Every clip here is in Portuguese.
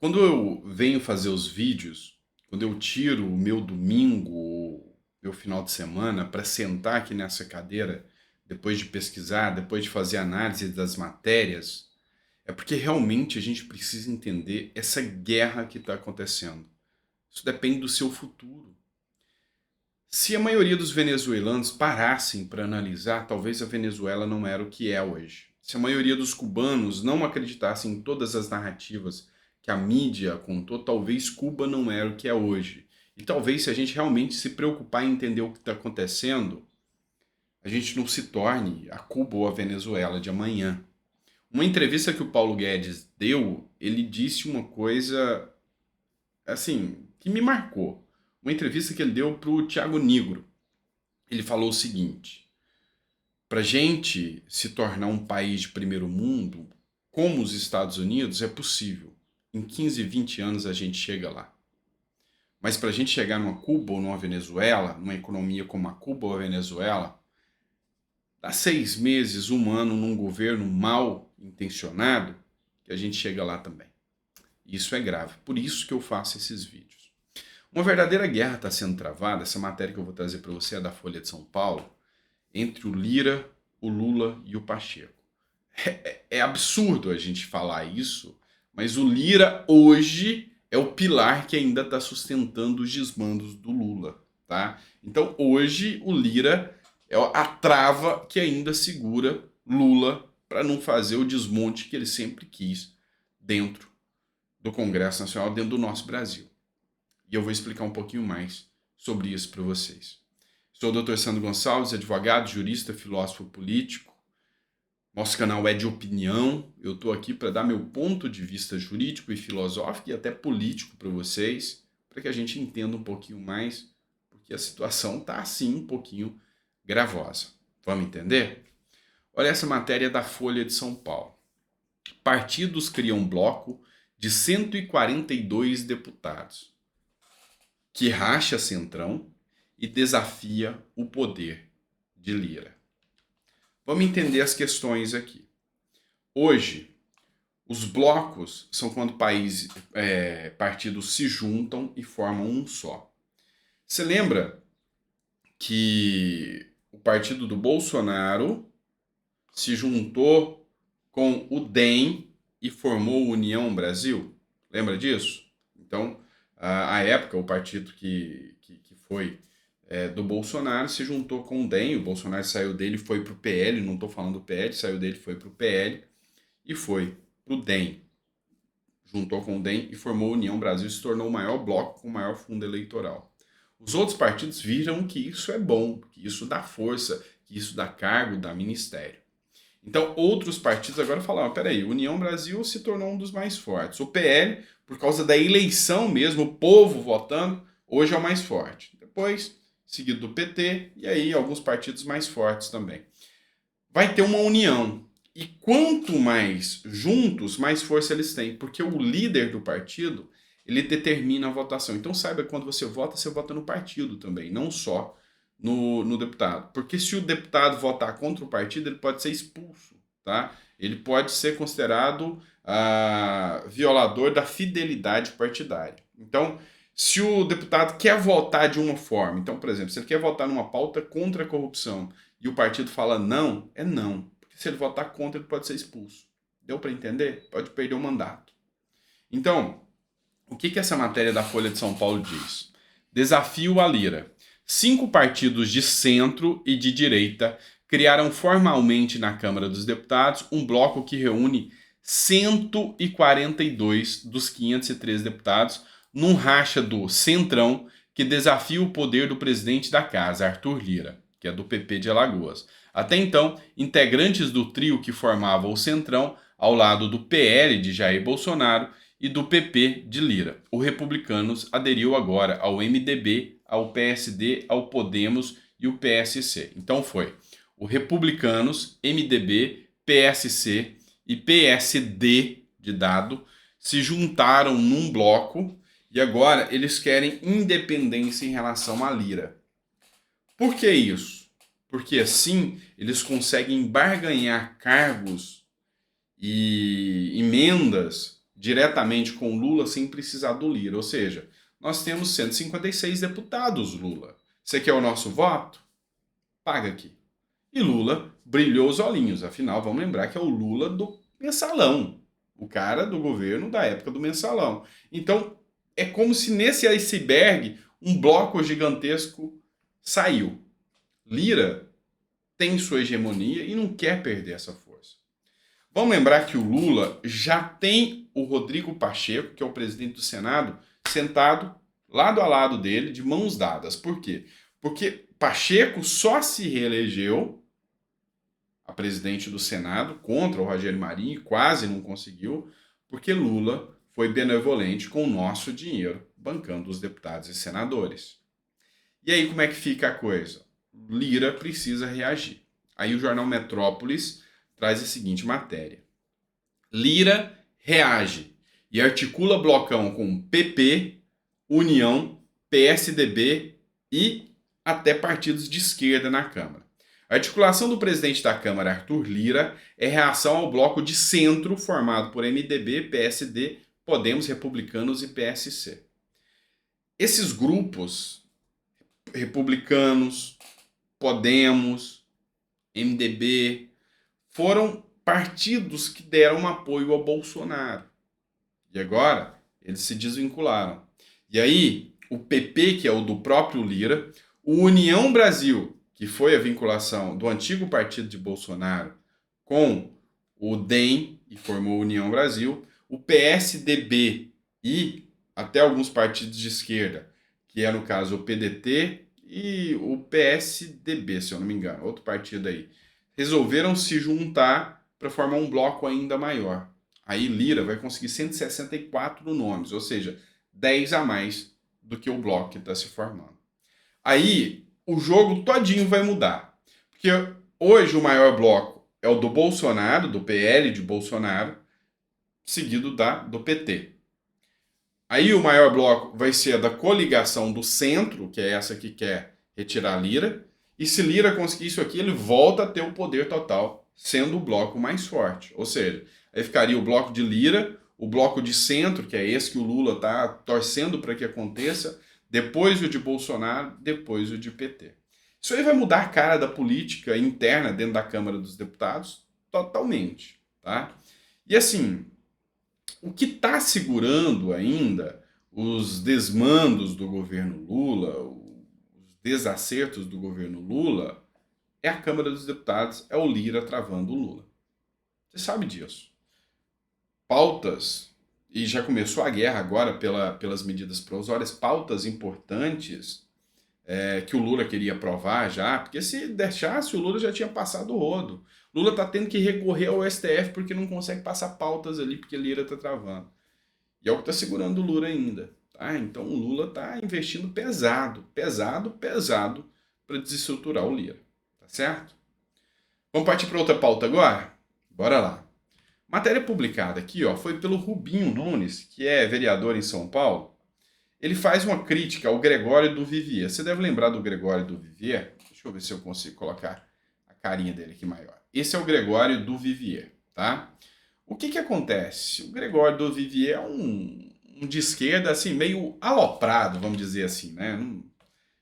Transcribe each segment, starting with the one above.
Quando eu venho fazer os vídeos, quando eu tiro o meu domingo, meu final de semana, para sentar aqui nessa cadeira, depois de pesquisar, depois de fazer análise das matérias, é porque realmente a gente precisa entender essa guerra que está acontecendo. Isso depende do seu futuro. Se a maioria dos venezuelanos parassem para analisar, talvez a Venezuela não era o que é hoje. Se a maioria dos cubanos não acreditassem em todas as narrativas que a mídia contou, talvez Cuba não era o que é hoje. E talvez se a gente realmente se preocupar em entender o que está acontecendo, a gente não se torne a Cuba ou a Venezuela de amanhã. Uma entrevista que o Paulo Guedes deu, ele disse uma coisa assim que me marcou. Uma entrevista que ele deu para o Thiago Nigro. Ele falou o seguinte: para a gente se tornar um país de primeiro mundo, como os Estados Unidos, é possível. Em 15, 20 anos a gente chega lá. Mas para a gente chegar numa Cuba ou numa Venezuela, numa economia como a Cuba ou a Venezuela, dá 6 meses, um ano num governo mal intencionado, que a gente chega lá também. Isso é grave. Por isso que eu faço esses vídeos. Uma verdadeira guerra está sendo travada. Essa matéria que eu vou trazer para você é da Folha de São Paulo, entre o Lira, o Lula e o Pacheco. É absurdo a gente falar isso, mas o Lira hoje é o pilar que ainda está sustentando os desmandos do Lula, tá? Então hoje o Lira é a trava que ainda segura Lula para não fazer o desmonte que ele sempre quis dentro do Congresso Nacional, dentro do nosso Brasil. E eu vou explicar um pouquinho mais sobre isso para vocês. Sou o Dr. Sandro Gonçalves, advogado, jurista, filósofo político. Nosso canal é de opinião. Eu estou aqui para dar meu ponto de vista jurídico e filosófico e até político para vocês, para que a gente entenda um pouquinho mais, porque a situação está assim um pouquinho gravosa. Vamos entender? Olha essa matéria da Folha de São Paulo. Partidos criam um bloco de 142 deputados, que racha Centrão e desafia o poder de Lira. Vamos entender as questões aqui. Hoje, os blocos são quando partidos se juntam e formam um só. Você lembra que o partido do Bolsonaro se juntou com o DEM e formou União Brasil? Lembra disso? Então, à época, o partido que foi do Bolsonaro se juntou com o DEM. O Bolsonaro saiu dele e foi para o PL. Não estou falando do PL, saiu dele e foi para o PL e foi para o DEM. Juntou com o DEM e formou a União Brasil e se tornou o maior bloco com o maior fundo eleitoral. Os outros partidos viram que isso é bom, que isso dá força, que isso dá cargo, dá ministério. Então, outros partidos agora falaram: peraí, União Brasil se tornou um dos mais fortes. O PL, por causa da eleição mesmo, o povo votando, hoje é o mais forte. Depois, seguido do PT, e aí alguns partidos mais fortes também. Vai ter uma união. E quanto mais juntos, mais força eles têm, porque o líder do partido, ele determina a votação. Então saiba que quando você vota no partido também, não só no deputado. Porque se o deputado votar contra o partido, ele pode ser expulso, tá? Ele pode ser considerado violador da fidelidade partidária. Então, se o deputado quer votar de uma forma, então, por exemplo, se ele quer votar numa pauta contra a corrupção e o partido fala não, é não. Porque se ele votar contra, ele pode ser expulso. Deu para entender? Pode perder o mandato. Então, o que essa matéria da Folha de São Paulo diz? Desafio à Lira. 5 partidos de centro e de direita criaram formalmente na Câmara dos Deputados um bloco que reúne 142 dos 503 deputados num racha do Centrão que desafia o poder do presidente da casa, Arthur Lira, que é do PP de Alagoas. Até então, integrantes do trio que formava o Centrão, ao lado do PL de Jair Bolsonaro e do PP de Lira. O Republicanos aderiu agora ao MDB, ao PSD, ao Podemos e o PSC. Então foi o Republicanos, MDB, PSC e PSD de dado se juntaram num bloco e agora eles querem independência em relação à Lira. Por que isso? Porque assim eles conseguem barganhar cargos e emendas diretamente com Lula sem precisar do Lira. Ou seja, nós temos 156 deputados, Lula. Você quer o nosso voto? Paga aqui. E Lula brilhou os olhinhos. Afinal, vamos lembrar que é o Lula do mensalão. O cara do governo da época do mensalão. Então, é como se nesse iceberg um bloco gigantesco saiu. Lira tem sua hegemonia e não quer perder essa força. Vamos lembrar que o Lula já tem o Rodrigo Pacheco, que é o presidente do Senado, sentado lado a lado dele, de mãos dadas. Por quê? Porque Pacheco só se reelegeu a presidente do Senado contra o Rogério Marinho, quase não conseguiu, porque Lula foi benevolente com o nosso dinheiro, bancando os deputados e senadores. E aí como é que fica a coisa? Lira precisa reagir. Aí o jornal Metrópolis traz a seguinte matéria. Lira reage e articula blocão com PP, União, PSDB e até partidos de esquerda na Câmara. A articulação do presidente da Câmara, Arthur Lira, é reação ao bloco de centro formado por MDB, PSD, Podemos, Republicanos e PSC. Esses grupos, Republicanos, Podemos, MDB, foram partidos que deram apoio ao Bolsonaro. E agora eles se desvincularam. E aí o PP, que é o do próprio Lira, o União Brasil, que foi a vinculação do antigo partido de Bolsonaro com o DEM e formou a União Brasil, o PSDB e até alguns partidos de esquerda, que é no caso o PDT e o PSDB, se eu não me engano, outro partido aí, resolveram se juntar para formar um bloco ainda maior. Aí Lira vai conseguir 164 nomes, ou seja, 10 a mais do que o bloco que está se formando. Aí o jogo todinho vai mudar. Porque hoje o maior bloco é o do Bolsonaro, do PL de Bolsonaro, seguido do PT. Aí o maior bloco vai ser a da coligação do centro, que é essa que quer retirar Lira. E se Lira conseguir isso aqui, ele volta a ter o poder total, sendo o bloco mais forte. Ou seja, aí ficaria o bloco de Lira, o bloco de centro, que é esse que o Lula está torcendo para que aconteça, depois o de Bolsonaro, depois o de PT. Isso aí vai mudar a cara da política interna dentro da Câmara dos Deputados totalmente, tá? E assim, o que está segurando ainda os desmandos do governo Lula, os desacertos do governo Lula, é a Câmara dos Deputados, é o Lira travando o Lula. Você sabe disso. Pautas, e já começou a guerra agora pelas medidas provisórias, pautas importantes que o Lula queria aprovar já, porque se deixasse, o Lula já tinha passado o rodo. Lula está tendo que recorrer ao STF porque não consegue passar pautas ali, porque Lira está travando. E é o que está segurando o Lula ainda. Tá? Então o Lula está investindo pesado para desestruturar o Lira. Tá certo? Vamos partir para outra pauta agora? Bora lá. Matéria publicada aqui foi pelo Rubinho Nunes, que é vereador em São Paulo. Ele faz uma crítica ao Gregório do Vivier. Você deve lembrar do Gregório do Vivier? Deixa eu ver se eu consigo colocar a carinha dele aqui maior. Esse é o Gregório do Vivier, tá? O que acontece? O Gregório do Vivier é um de esquerda, assim, meio aloprado, vamos dizer assim, né?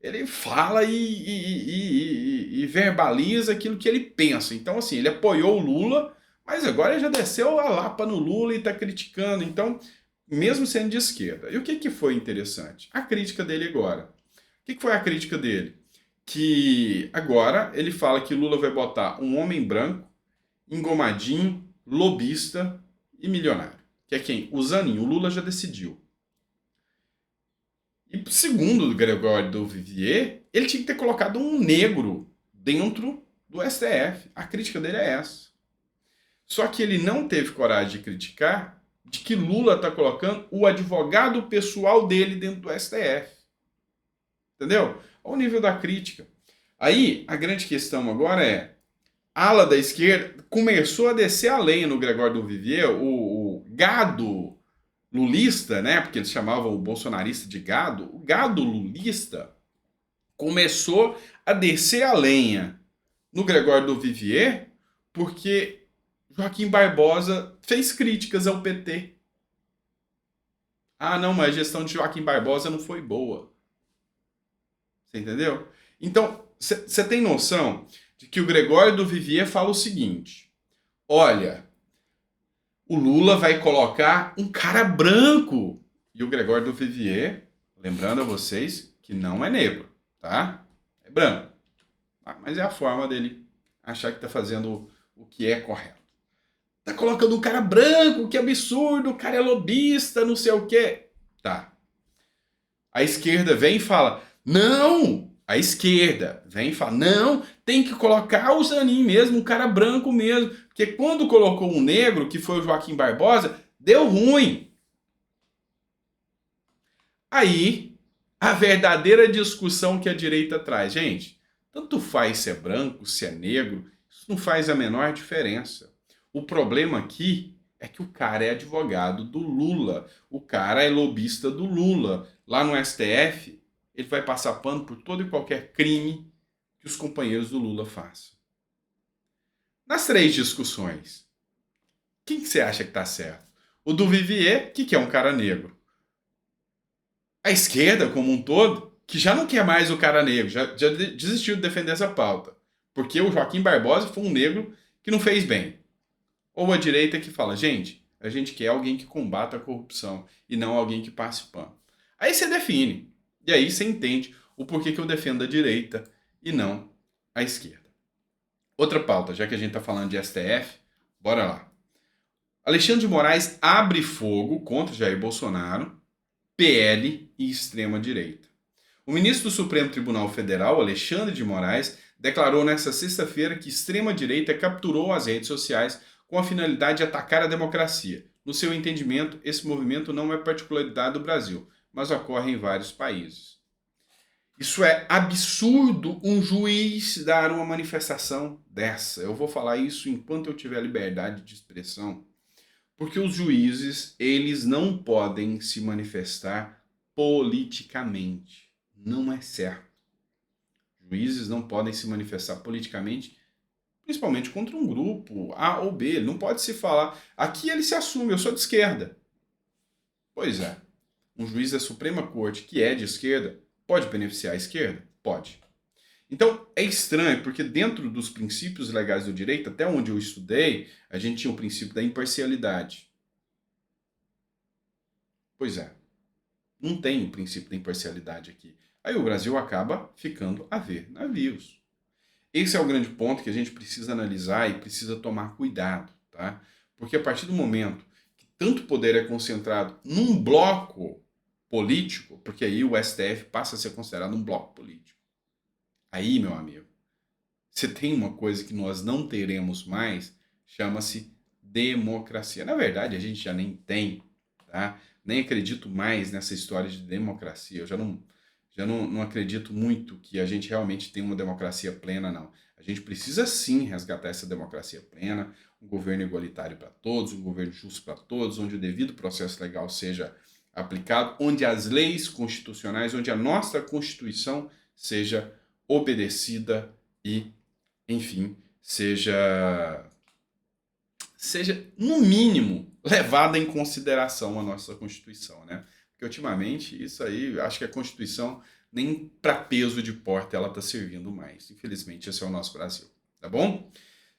Ele fala e verbaliza aquilo que ele pensa. Então, assim, ele apoiou o Lula, mas agora ele já desceu a lapa no Lula e está criticando. Então, mesmo sendo de esquerda. E o que foi interessante? A crítica dele agora. O que foi a crítica dele? Que agora ele fala que Lula vai botar um homem branco, engomadinho, lobista e milionário. Que é quem? O Zanin. O Lula já decidiu. E segundo o Gregório do Vivier, ele tinha que ter colocado um negro dentro do STF. A crítica dele é essa. Só que ele não teve coragem de criticar de que Lula está colocando o advogado pessoal dele dentro do STF. Entendeu? Olha o nível da crítica. Aí, a grande questão agora é, a ala da esquerda começou a descer a lenha no Gregório do Vivier, o gado lulista, né? Porque eles chamavam o bolsonarista de gado. O gado lulista começou a descer a lenha no Gregório do Vivier porque Joaquim Barbosa fez críticas ao PT. Ah, não, mas a gestão de Joaquim Barbosa não foi boa. Você entendeu? Então, você tem noção de que o Gregório do Vivier fala o seguinte: olha, o Lula vai colocar um cara branco. E o Gregório do Vivier, lembrando a vocês que não é negro, tá? É branco. Tá? Mas é a forma dele achar que está fazendo o que é correto. Tá colocando um cara branco, que absurdo, o cara é lobista, não sei o quê. Tá. A esquerda vem e fala: não! A esquerda vem e fala: não, tem que colocar o Zanin mesmo, um cara branco mesmo. Porque quando colocou um negro, que foi o Joaquim Barbosa, deu ruim. Aí, a verdadeira discussão que a direita traz. Gente, tanto faz se é branco, se é negro, isso não faz a menor diferença. O problema aqui é que o cara é advogado do Lula, o cara é lobista do Lula. Lá no STF, ele vai passar pano por todo e qualquer crime que os companheiros do Lula façam. Nas três discussões, quem que você acha que está certo? O do Vivier, que é um cara negro. A esquerda, como um todo, que já não quer mais o cara negro, já desistiu de defender essa pauta. Porque o Joaquim Barbosa foi um negro que não fez bem. Ou a direita que fala, gente, a gente quer alguém que combata a corrupção e não alguém que passe pano. Aí você define. E aí você entende o porquê que eu defendo a direita e não a esquerda. Outra pauta, já que a gente está falando de STF, bora lá. Alexandre de Moraes abre fogo contra Jair Bolsonaro, PL e extrema-direita. O ministro do Supremo Tribunal Federal, Alexandre de Moraes, declarou nesta sexta-feira que extrema-direita capturou as redes sociais com a finalidade de atacar a democracia. No seu entendimento, esse movimento não é particularidade do Brasil, mas ocorre em vários países. Isso é absurdo um juiz dar uma manifestação dessa. Eu vou falar isso enquanto eu tiver liberdade de expressão, porque os juízes, eles não podem se manifestar politicamente. Não é certo. Juízes não podem se manifestar politicamente, principalmente contra um grupo A ou B. Ele não pode se falar. Aqui ele se assume, eu sou de esquerda. Pois é. Um juiz da Suprema Corte que é de esquerda pode beneficiar a esquerda? Pode. Então é estranho, porque dentro dos princípios legais do direito, até onde eu estudei, a gente tinha o princípio da imparcialidade. Pois é. Não tem o princípio da imparcialidade aqui. Aí o Brasil acaba ficando a ver navios. Esse é o grande ponto que a gente precisa analisar e precisa tomar cuidado, tá? Porque a partir do momento que tanto poder é concentrado num bloco político, porque aí o STF passa a ser considerado um bloco político. Aí, meu amigo, você tem uma coisa que nós não teremos mais, chama-se democracia. Na verdade, a gente já nem tem, tá? Nem acredito mais nessa história de democracia. Eu já não acredito muito que a gente realmente tem uma democracia plena, não. A gente precisa sim resgatar essa democracia plena, um governo igualitário para todos, um governo justo para todos, onde o devido processo legal seja aplicado, onde as leis constitucionais, onde a nossa Constituição seja obedecida e, enfim, seja no mínimo, levada em consideração a nossa Constituição, né? Porque ultimamente, isso aí, acho que a Constituição nem para peso de porta ela está servindo mais. Infelizmente, esse é o nosso Brasil, tá bom?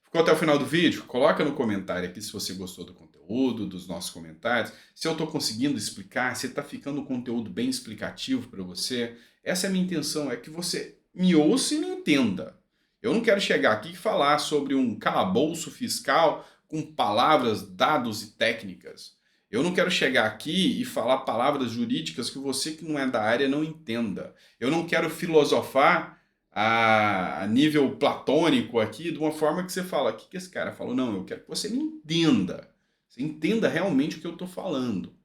Ficou até o final do vídeo? Coloca no comentário aqui se você gostou do conteúdo, dos nossos comentários, se eu estou conseguindo explicar, se está ficando um conteúdo bem explicativo para você. Essa é a minha intenção, é que você me ouça e me entenda. Eu não quero chegar aqui e falar sobre um calabouço fiscal com palavras, dados e técnicas. Eu não quero chegar aqui e falar palavras jurídicas que você que não é da área não entenda. Eu não quero filosofar a nível platônico aqui de uma forma que você fala, o que esse cara falou? Não, eu quero que você me entenda. Você entenda realmente o que eu estou falando.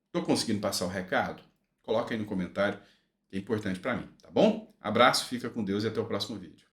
Estou conseguindo passar o recado? Coloca aí no comentário, que é importante para mim, tá bom? Abraço, fica com Deus e até o próximo vídeo.